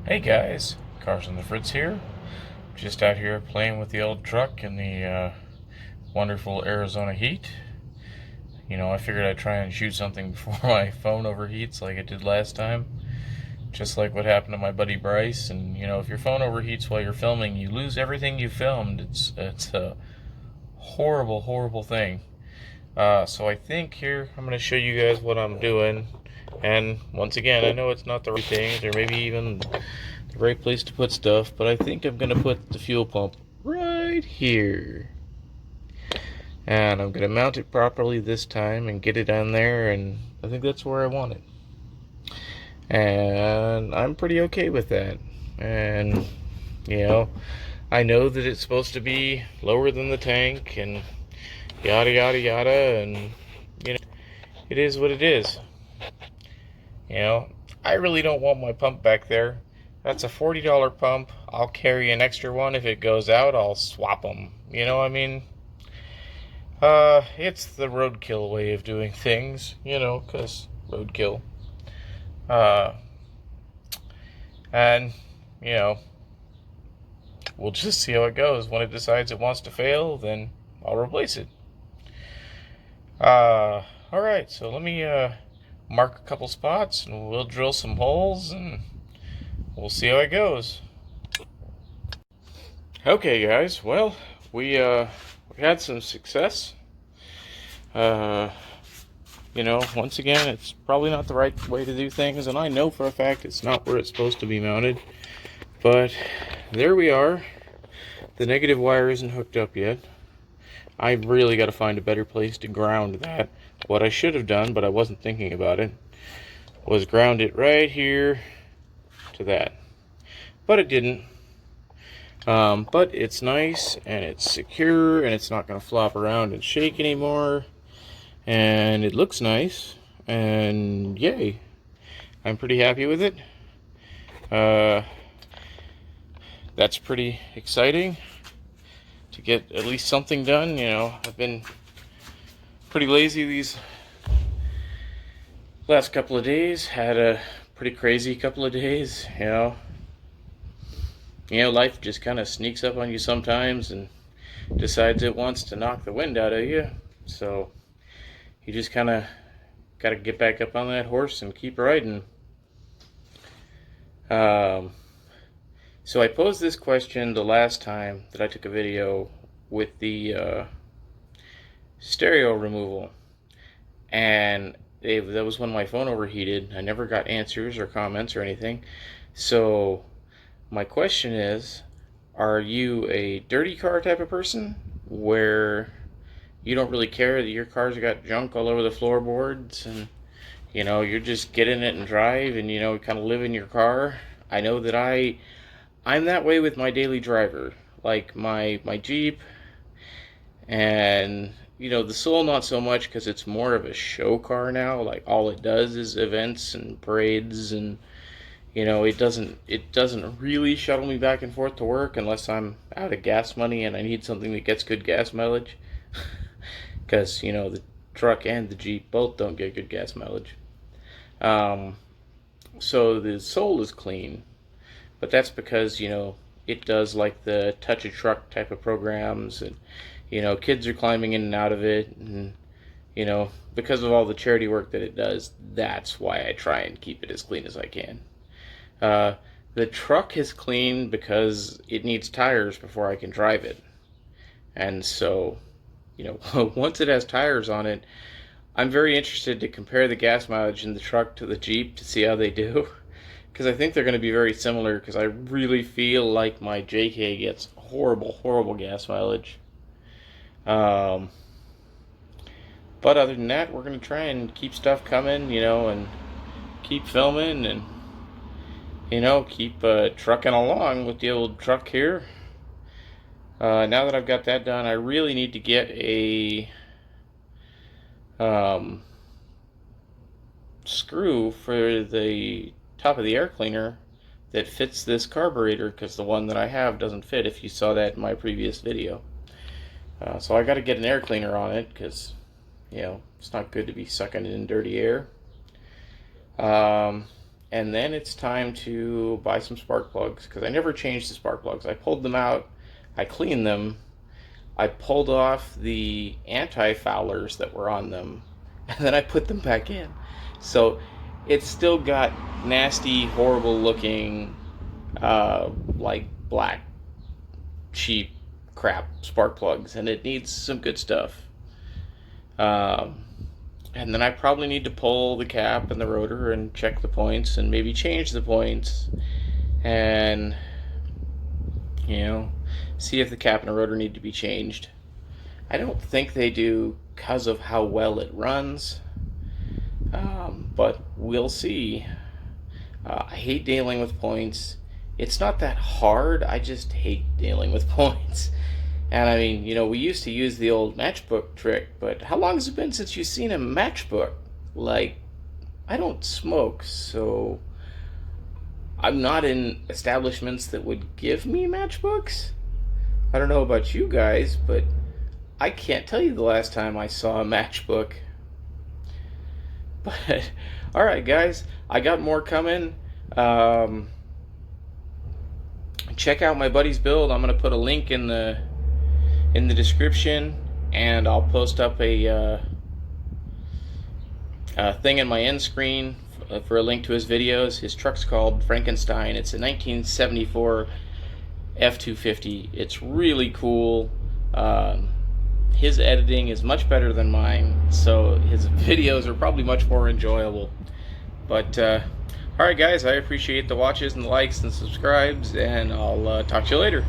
Hey guys, Carson the Fritz here. Just out here playing with the old truck in the wonderful Arizona heat. I figured I'd try and shoot something before my phone overheats like it did last time. Just like what happened to my buddy Bryce. And if your phone overheats while you're filming, you lose everything you filmed. It's a horrible, horrible thing. So I think here I'm going to show you guys what I'm doing. And once again, I know it's not the right thing, or maybe even the right place to put stuff, but I think I'm going to put the fuel pump right here. And I'm going to mount it properly this time and get it on there, and I think that's where I want it. And I'm pretty okay with that. And, you know, I know that it's supposed to be lower than the tank, and yada yada yada, and, it is what it is. You know, I really don't want my pump back there. That's a $40 pump. I'll carry an extra one. If it goes out, I'll swap them. You know what I mean? It's the roadkill way of doing things, 'cause roadkill. Uh, and, you know, we'll just see how it goes. When it decides it wants to fail, then I'll replace it. Alright, so let me, mark a couple spots, and we'll drill some holes, and we'll see how it goes. Okay, guys. Well, we had some success. Uh, once again, it's probably not the right way to do things, and I know for a fact it's not where it's supposed to be mounted. But there we are. The negative wire isn't hooked up yet. I really got to find a better place to ground that. What I should have done, but I wasn't thinking about it, was ground it right here to that. But it didn't. But it's nice, and it's secure, and it's not going to flop around and shake anymore. And it looks nice, and yay. I'm pretty happy with it. That's pretty exciting to get at least something done. I've been pretty lazy these last couple of days. Had a pretty crazy couple of days. Life just kind of sneaks up on you sometimes and decides it wants to knock the wind out of you. So you just kind of got to get back up on that horse and keep riding. So I posed this question the last time that I took a video with the stereo removal, and that was when my phone overheated. I never got answers or comments or anything. So my question is, are you a dirty car type of person where you don't really care that your car's got junk all over the floorboards, and you're just get in it and drive, and kind of live in your car? I know that I'm that way with my daily driver, like my Jeep, and the Soul not so much, because it's more of a show car now. Like, all it does is events and parades, and it doesn't really shuttle me back and forth to work unless I'm out of gas money and I need something that gets good gas mileage. Because the truck and the Jeep both don't get good gas mileage. So the Soul is clean, but that's because it does like the touch a truck type of programs, and kids are climbing in and out of it, and because of all the charity work that it does, that's why I try and keep it as clean as I can. The truck is clean because it needs tires before I can drive it. And so, once it has tires on it, I'm very interested to compare the gas mileage in the truck to the Jeep to see how they do. Because I think they're going to be very similar, because I really feel like my JK gets horrible, horrible gas mileage. But other than that, we're going to try and keep stuff coming, and keep filming, and keep trucking along with the old truck here. Now that I've got that done, I really need to get a screw for the top of the air cleaner that fits this carburetor, because the one that I have doesn't fit, if you saw that in my previous video. So I got to get an air cleaner on it, because it's not good to be sucking in dirty air. and then it's time to buy some spark plugs, because I never changed the spark plugs. I pulled them out, I cleaned them, I pulled off the anti-foulers that were on them, and then I put them back in. So it's still got nasty, horrible looking, like black, cheap crap spark plugs, and it needs some good stuff. And then I probably need to pull the cap and the rotor and check the points and maybe change the points and, see if the cap and the rotor need to be changed. I don't think they do because of how well it runs, but we'll see. I hate dealing with points. It's not that hard, I just hate dealing with points. And I mean, we used to use the old matchbook trick, but how long has it been since you've seen a matchbook? Like, I don't smoke, so I'm not in establishments that would give me matchbooks. I don't know about you guys, but I can't tell you the last time I saw a matchbook. But, alright guys, I got more coming. Check out my buddy's build. I'm going to put a link in the description, and I'll post up a thing in my end screen for a link to his videos. His truck's called Frankenstein. It's a 1974 F-250. It's really cool. His editing is much better than mine, so his videos are probably much more enjoyable. But alright guys, I appreciate the watches and the likes and subscribes, and I'll talk to you later.